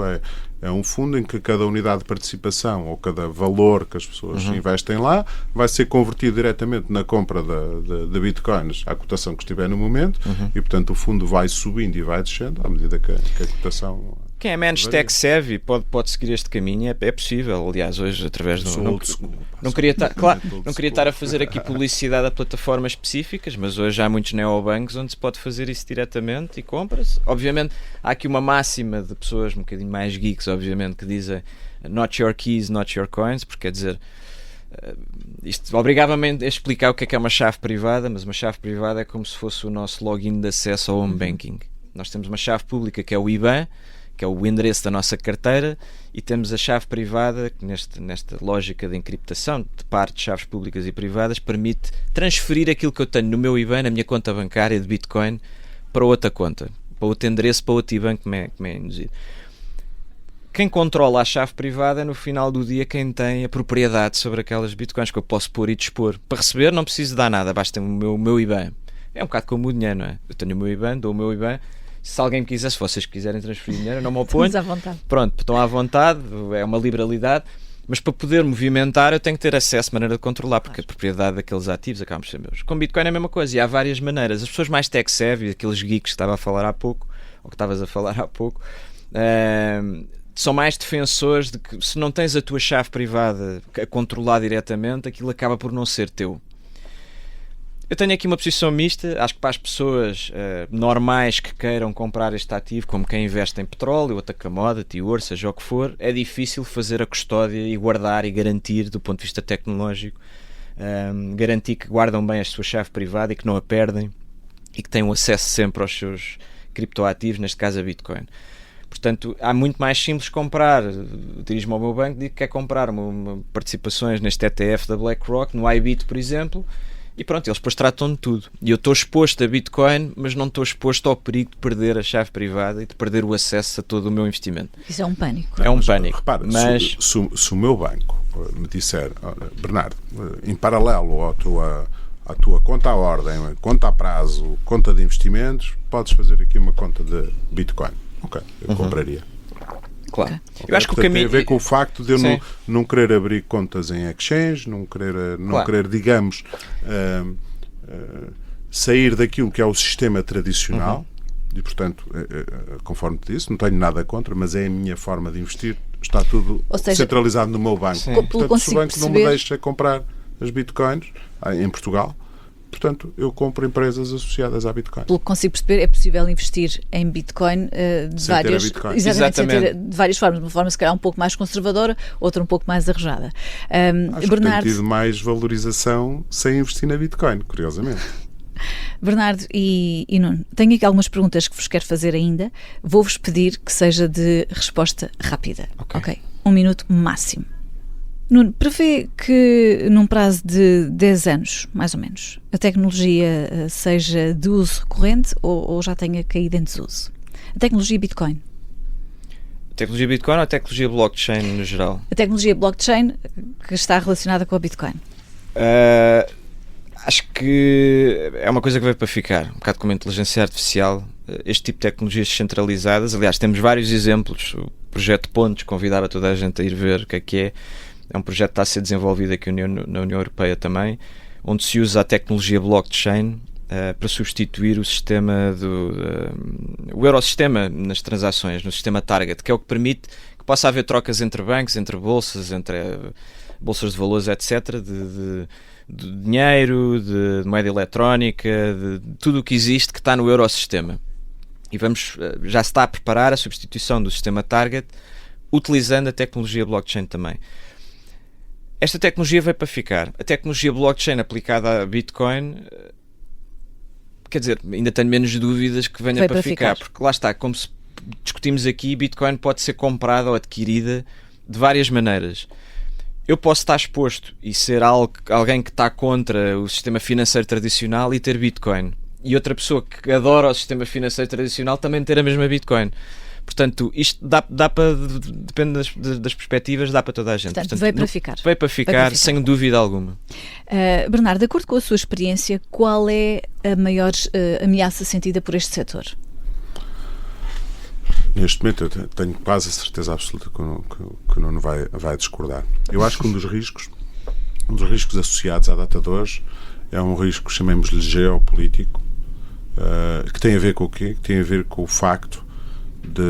C: é um fundo em que cada unidade de participação ou cada valor que as pessoas investem lá vai ser convertido diretamente na compra de bitcoins à cotação que estiver no momento e, portanto, o fundo vai subindo e vai descendo à medida que a cotação...
B: Quem é menos tech-savvy pode seguir este caminho, é possível. Aliás, hoje, através do... Não queria estar a fazer aqui publicidade a plataformas específicas, mas hoje há muitos neobancos onde se pode fazer isso diretamente e compra-se. Obviamente, há aqui uma máxima de pessoas um bocadinho mais geeks, obviamente, que dizem not your keys, not your coins, porque quer dizer... Isto obrigava-me a explicar o que é uma chave privada, mas uma chave privada é como se fosse o nosso login de acesso ao home banking. Nós temos uma chave pública que é o IBAN, que é o endereço da nossa carteira, e temos a chave privada, que nesta lógica de encriptação de parte de chaves públicas e privadas, permite transferir aquilo que eu tenho no meu IBAN, na minha conta bancária de Bitcoin, para outra conta, para outro endereço, para outro IBAN que me é induzido. Quem controla a chave privada é, no final do dia, quem tem a propriedade sobre aquelas Bitcoins que eu posso pôr e dispor. Para receber não preciso dar nada, basta o meu IBAN. É um bocado como o dinheiro, não é? Eu tenho o meu IBAN, dou o meu IBAN. Se alguém me quiser, se vocês quiserem transferir dinheiro, eu não me oponho.
A: Estamos à vontade.
B: Pronto, estão à vontade, é uma liberalidade, mas para poder movimentar eu tenho que ter acesso, maneira de controlar, porque a propriedade daqueles ativos acaba por ser meus. Com Bitcoin é a mesma coisa, e há várias maneiras. As pessoas mais tech-savvy, aqueles geeks que estava a falar há pouco, ou que estavas a falar há pouco, são mais defensores de que se não tens a tua chave privada a controlar diretamente, aquilo acaba por não ser teu. Eu tenho aqui uma posição mista. Acho que para as pessoas normais que queiram comprar este ativo, como quem investe em petróleo, outra commodity, ouro, seja o que for, é difícil fazer a custódia e guardar e garantir do ponto de vista tecnológico, garantir que guardam bem a sua chave privada e que não a perdem e que têm um acesso sempre aos seus criptoativos, neste caso a Bitcoin. Portanto, há muito mais simples comprar. Dirijo-me ao meu banco, digo que quer comprar participações neste ETF da BlackRock, no iBit, por exemplo, e pronto, eles depois tratam de tudo. E eu estou exposto a Bitcoin, mas não estou exposto ao perigo de perder a chave privada e de perder o acesso a todo o meu investimento.
A: Isso é um pânico.
B: É um pânico.
C: Repara,
B: mas...
C: se o meu banco me disser, Bernardo, em paralelo à tua conta à ordem, conta a prazo, conta de investimentos, podes fazer aqui uma conta de Bitcoin. Ok, eu compraria.
B: Claro.
C: Okay.
B: Eu acho que o caminho...
C: tem a ver com o facto de eu não querer abrir contas em exchange, não querer, digamos, sair daquilo que é o sistema tradicional. E, portanto, conforme te disse, não tenho nada contra, mas é a minha forma de investir. Está tudo centralizado no meu banco. Portanto, se o banco não me deixa comprar as Bitcoins em Portugal, portanto, eu compro empresas associadas à Bitcoin.
A: Pelo que consigo perceber, é possível investir em Bitcoin de várias formas. Uma forma, se calhar, um pouco mais conservadora, outra um pouco mais arrojada.
C: Acho
A: Bernardo,
C: que tem tido mais valorização sem investir na Bitcoin, curiosamente.
A: Bernardo e Nuno, tenho aqui algumas perguntas que vos quero fazer ainda. Vou-vos pedir que seja de resposta rápida. Ok. 1 minuto máximo. Nuno, prevê que num prazo de 10 anos, mais ou menos, a tecnologia seja de uso recorrente ou já tenha caído em desuso? A tecnologia Bitcoin.
B: A tecnologia Bitcoin ou a tecnologia blockchain no geral?
A: A tecnologia blockchain que está relacionada com a Bitcoin.
B: Acho que é uma coisa que veio para ficar, um bocado como a inteligência artificial, este tipo de tecnologias descentralizadas. Aliás, temos vários exemplos. O projeto Pontos, convidava toda a gente a ir ver o que é. É um projeto que está a ser desenvolvido aqui na União Europeia também, onde se usa a tecnologia blockchain para substituir o sistema o Eurosistema nas transações, no sistema Target, que é o que permite que possa haver trocas entre bancos, entre bolsas, entre bolsas de valores, etc., de dinheiro, de moeda eletrónica, de tudo o que existe que está no Eurosistema. E já se está a preparar a substituição do sistema Target utilizando a tecnologia blockchain também. Esta tecnologia veio para ficar. A tecnologia blockchain aplicada a Bitcoin, quer dizer, ainda tenho menos dúvidas que venha para ficar, porque lá está, como discutimos aqui, Bitcoin pode ser comprada ou adquirida de várias maneiras. Eu posso estar exposto e ser alguém que está contra o sistema financeiro tradicional e ter Bitcoin. E outra pessoa que adora o sistema financeiro tradicional também ter a mesma Bitcoin. Portanto, isto dá para, depende das perspectivas, dá para toda a gente.
A: Portanto, veio para ficar.
B: Veio para ficar, sem dúvida alguma.
A: Bernardo, de acordo com a sua experiência, qual é a maior ameaça sentida por este setor?
C: Neste momento eu tenho quase a certeza absoluta que o Nuno vai discordar. Eu acho que um dos riscos associados à data de hoje é um risco, chamemos-lhe geopolítico, que tem a ver com o quê? Que tem a ver com o facto de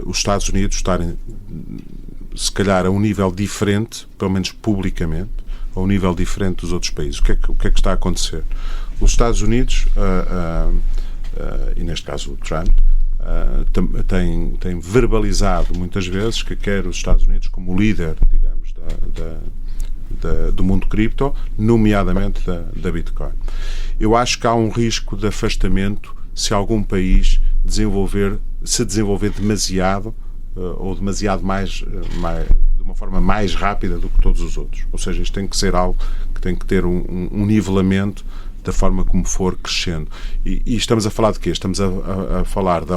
C: os Estados Unidos estarem, se calhar, a um nível diferente, pelo menos publicamente, a um nível diferente dos outros países. O que é que está a acontecer? Os Estados Unidos, e neste caso o Trump, tem verbalizado muitas vezes que quer os Estados Unidos como líder, digamos, do mundo cripto, nomeadamente da Bitcoin. Eu acho que há um risco de afastamento se algum país se desenvolver demasiado ou demasiado mais de uma forma mais rápida do que todos os outros. Ou seja, isto tem que ser algo que tem que ter um nivelamento da forma como for crescendo. E estamos a falar de quê? Estamos a falar da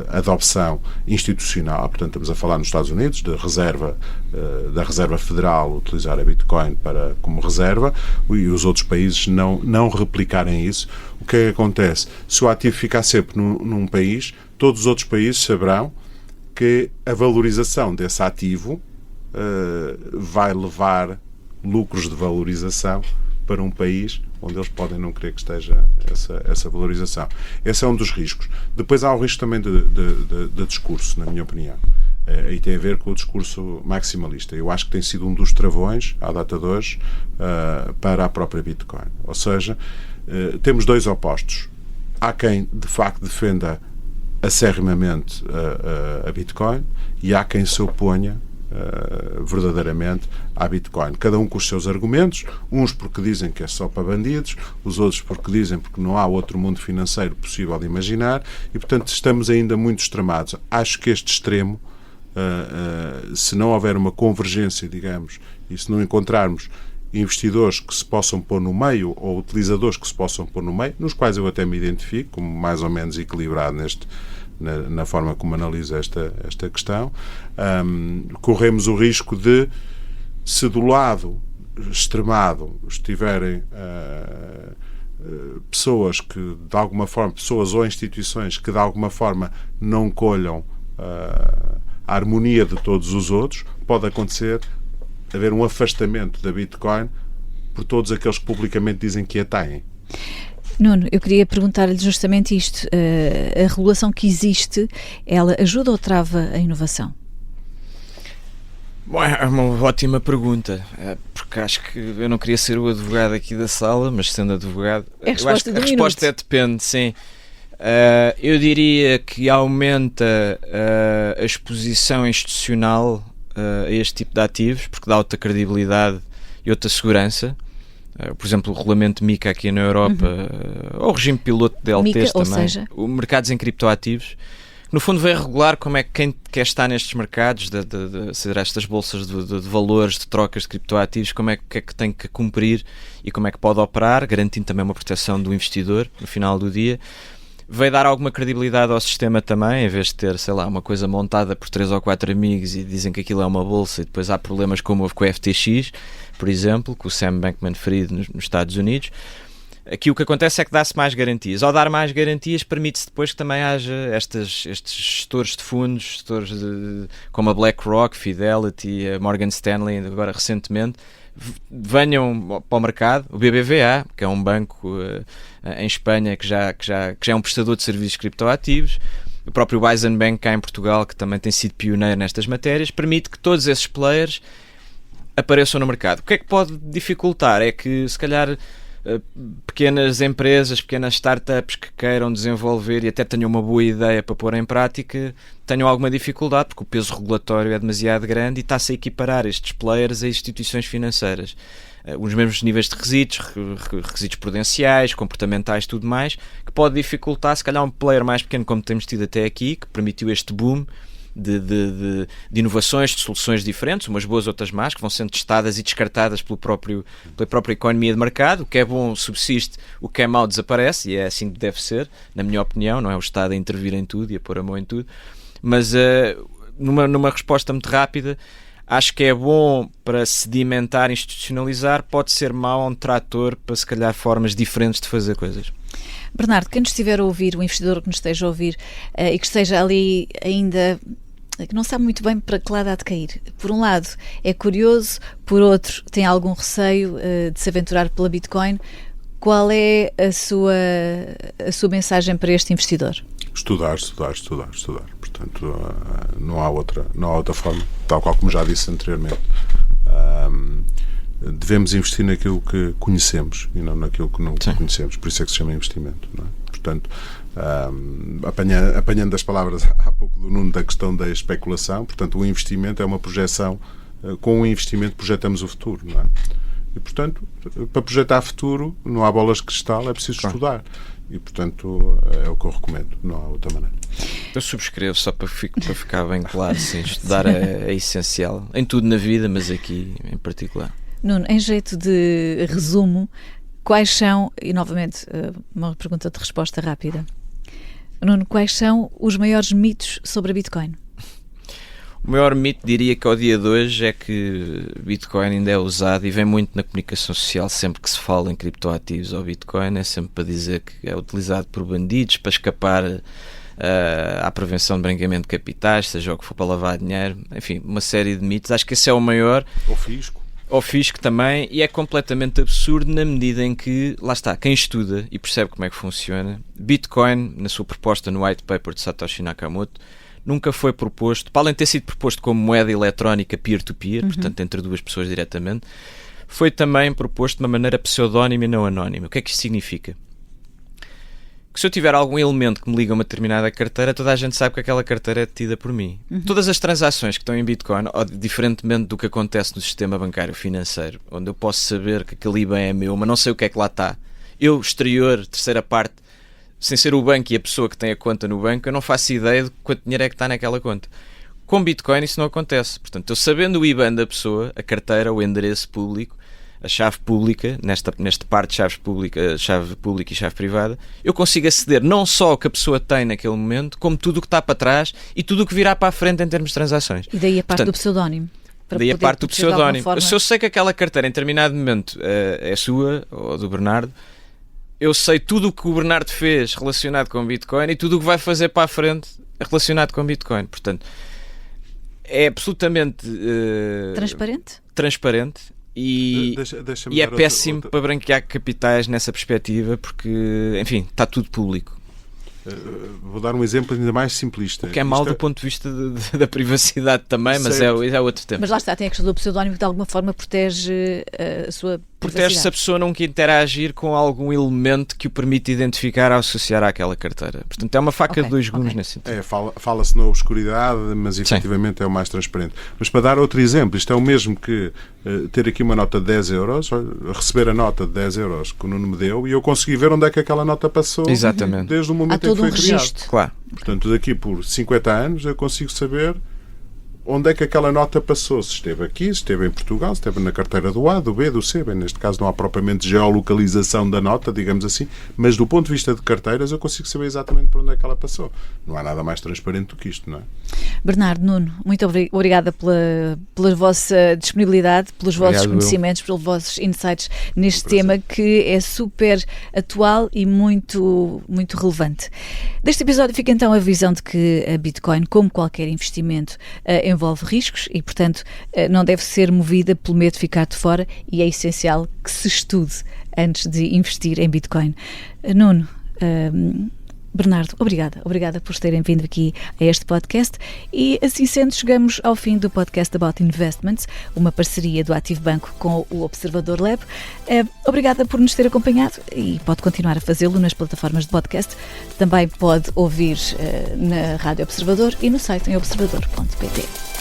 C: adopção institucional, portanto estamos a falar nos Estados Unidos da Reserva Federal utilizar a Bitcoin como reserva e os outros países não replicarem isso. O que é que acontece? Se o ativo ficar sempre num país, todos os outros países saberão que a valorização desse ativo vai levar lucros de valorização para um país onde eles podem não querer que esteja essa valorização. Esse é um dos riscos. Depois há o risco também de discurso, na minha opinião. E tem a ver com o discurso maximalista. Eu acho que tem sido um dos travões, à data de hoje, para a própria Bitcoin. Ou seja, temos dois opostos. Há quem, de facto, defenda acerrimamente a Bitcoin e há quem se oponha verdadeiramente à Bitcoin. Cada um com os seus argumentos, uns porque dizem que é só para bandidos, os outros porque dizem porque não há outro mundo financeiro possível de imaginar e, portanto, estamos ainda muito extremados. Acho que este extremo, se não houver uma convergência, digamos, e se não encontrarmos investidores que se possam pôr no meio ou utilizadores que se possam pôr no meio, nos quais eu até me identifico como mais ou menos equilibrado na forma como analiso esta questão, corremos o risco de, se do lado extremado estiverem pessoas que de alguma forma, pessoas ou instituições que de alguma forma não colham a harmonia de todos os outros, pode haver um afastamento da Bitcoin por todos aqueles que publicamente dizem que a têm.
A: Nuno, eu queria perguntar-lhe justamente isto. A regulação que existe, ela ajuda ou trava a inovação?
B: Bom, é uma ótima pergunta, porque acho que eu não queria ser o advogado aqui da sala, mas sendo advogado,
A: eu acho que a resposta
B: depende, sim. Eu diria que aumenta a exposição institucional a este tipo de ativos, porque dá outra credibilidade e outra segurança. Por exemplo, o regulamento MiCA aqui na Europa, ou o regime piloto de LTs também, ou seja, o mercados em criptoativos, no fundo vai regular como é que quem quer estar nestes mercados, estas bolsas de valores, de trocas de criptoativos, como é que tem que cumprir e como é que pode operar, garantindo também uma proteção do investidor no final do dia. Vai dar alguma credibilidade ao sistema também, em vez de ter, sei lá, uma coisa montada por 3 ou 4 amigos e dizem que aquilo é uma bolsa e depois há problemas como houve com o FTX, por exemplo, com o Sam Bankman-Fried nos Estados Unidos. Aqui o que acontece é que dá-se mais garantias. Ao dar mais garantias, permite-se depois que também haja estes gestores de fundos, como a BlackRock, Fidelity, a Morgan Stanley, agora recentemente, venham para o mercado. O BBVA, que é um banco em Espanha que já é um prestador de serviços criptoativos, o próprio Bison Bank cá em Portugal, que também tem sido pioneiro nestas matérias, permite que todos esses players apareçam no mercado. O que é que pode dificultar? É que, se calhar, pequenas empresas, pequenas startups que queiram desenvolver e até tenham uma boa ideia para pôr em prática, tenham alguma dificuldade, porque o peso regulatório é demasiado grande e está-se a equiparar estes players a instituições financeiras. Os mesmos níveis de requisitos prudenciais, comportamentais, tudo mais, que pode dificultar, se calhar, um player mais pequeno, como temos tido até aqui, que permitiu este boom de inovações, de soluções diferentes, umas boas, outras más, que vão sendo testadas e descartadas pela própria economia de mercado. O que é bom subsiste, o que é mau desaparece, e é assim que deve ser, na minha opinião. Não é o Estado a intervir em tudo e a pôr a mão em tudo. Mas numa resposta muito rápida, acho que é bom para sedimentar, institucionalizar, pode ser mau um trator para se calhar formas diferentes de fazer coisas.
A: Bernardo, quem nos estiver a ouvir, o investidor que nos esteja a ouvir e que esteja ali ainda, que não sabe muito bem para que lado há de cair. Por um lado é curioso, por outro tem algum receio de se aventurar pela Bitcoin. Qual é a sua mensagem para este investidor?
C: Estudar. Portanto, não há outra forma, tal qual como já disse anteriormente. Devemos investir naquilo que conhecemos e não naquilo que não conhecemos. Por isso é que se chama investimento. Não é? Portanto, apanhando as palavras há pouco do Nuno da questão da especulação, portanto, o investimento é uma projeção. Com o investimento projetamos o futuro, não é? E, portanto, para projetar futuro, não há bolas de cristal, é preciso estudar. E, portanto, é o que eu recomendo, não há outra maneira.
B: Eu subscrevo, só para ficar bem claro, sim, estudar é essencial, em tudo na vida, mas aqui em particular.
A: Nuno, em jeito de resumo, quais são, e novamente uma pergunta de resposta rápida, Nuno, quais são os maiores mitos sobre a Bitcoin?
B: O maior mito, diria que ao dia de hoje, é que Bitcoin ainda é usado e vem muito na comunicação social, sempre que se fala em criptoativos ou Bitcoin, é sempre para dizer que é utilizado por bandidos para escapar à prevenção de branqueamento de capitais, seja o que for para lavar dinheiro, enfim, uma série de mitos. Acho que esse é o maior. Ao fisco também, e é completamente absurdo na medida em que, lá está, quem estuda e percebe como é que funciona, Bitcoin, na sua proposta no white paper de Satoshi Nakamoto, nunca foi proposto, para além de ter sido proposto como moeda eletrónica peer-to-peer, portanto entre duas pessoas diretamente, foi também proposto de uma maneira pseudónima e não anónima. O que é que isto significa? Que se eu tiver algum elemento que me liga a uma determinada carteira, toda a gente sabe que aquela carteira é detida por mim. Todas as transações que estão em Bitcoin, ou diferentemente do que acontece no sistema bancário financeiro, onde eu posso saber que aquele IBAN é meu, mas não sei o que é que lá está, eu, exterior, terceira parte, sem ser o banco e a pessoa que tem a conta no banco, eu não faço ideia de quanto dinheiro é que está naquela conta. Com Bitcoin isso não acontece. Portanto, eu sabendo o IBAN da pessoa, a carteira, o endereço público, a chave pública, nesta parte de chave pública e chave privada, eu consigo aceder não só ao que a pessoa tem naquele momento, como tudo o que está para trás e tudo o que virá para a frente em termos de transações.
A: E daí a parte do pseudónimo.
B: Daí a parte do pseudónimo. Se eu sei que aquela carteira em determinado momento é sua, ou do Bernardo, eu sei tudo o que o Bernardo fez relacionado com Bitcoin e tudo o que vai fazer para a frente relacionado com Bitcoin. Portanto, é absolutamente transparente e é péssimo para branquear capitais nessa perspectiva, porque, enfim, está tudo público.
C: Vou dar um exemplo ainda mais simplista.
B: O que é mau do ponto de vista da privacidade também, mas é outro tema.
A: Mas lá está, tem a questão do pseudónimo que de alguma forma protege a sua privacidade.
B: Protege se a pessoa não quer interagir com algum elemento que o permite identificar ao associar àquela carteira. Portanto, é uma faca de dois gumes nesse sentido.
C: Fala-se na obscuridade, mas efetivamente é o mais transparente. Mas para dar outro exemplo, isto é o mesmo que ter aqui uma nota de 10 euros, receber a nota de 10 euros que o Nuno me deu e eu consegui ver onde é que aquela nota passou.
B: Exatamente.
C: Desde o momento em que foi criado.
B: Claro.
C: Portanto, daqui por 50 anos eu consigo saber onde é que aquela nota passou, se esteve aqui, se esteve em Portugal, se esteve na carteira do A, do B, do C. Bem, neste caso não há propriamente geolocalização da nota, digamos assim, mas do ponto de vista de carteiras eu consigo saber exatamente por onde é que ela passou. Não há nada mais transparente do que isto, não é?
A: Bernardo, Nuno, muito obrigada pela vossa disponibilidade, pelos vossos conhecimentos, pelos vossos insights neste tema que é super atual e muito, muito relevante. Deste episódio fica então a visão de que a Bitcoin, como qualquer investimento, envolve riscos e, portanto, não deve ser movida pelo medo de ficar de fora e é essencial que se estude antes de investir em Bitcoin. Nuno, Bernardo, obrigada por terem vindo aqui a este podcast e, assim sendo, chegamos ao fim do podcast About Investments, uma parceria do Ativo Banco com o Observador Lab. Obrigada por nos ter acompanhado e pode continuar a fazê-lo nas plataformas de podcast. Também pode ouvir na Rádio Observador e no site em observador.pt.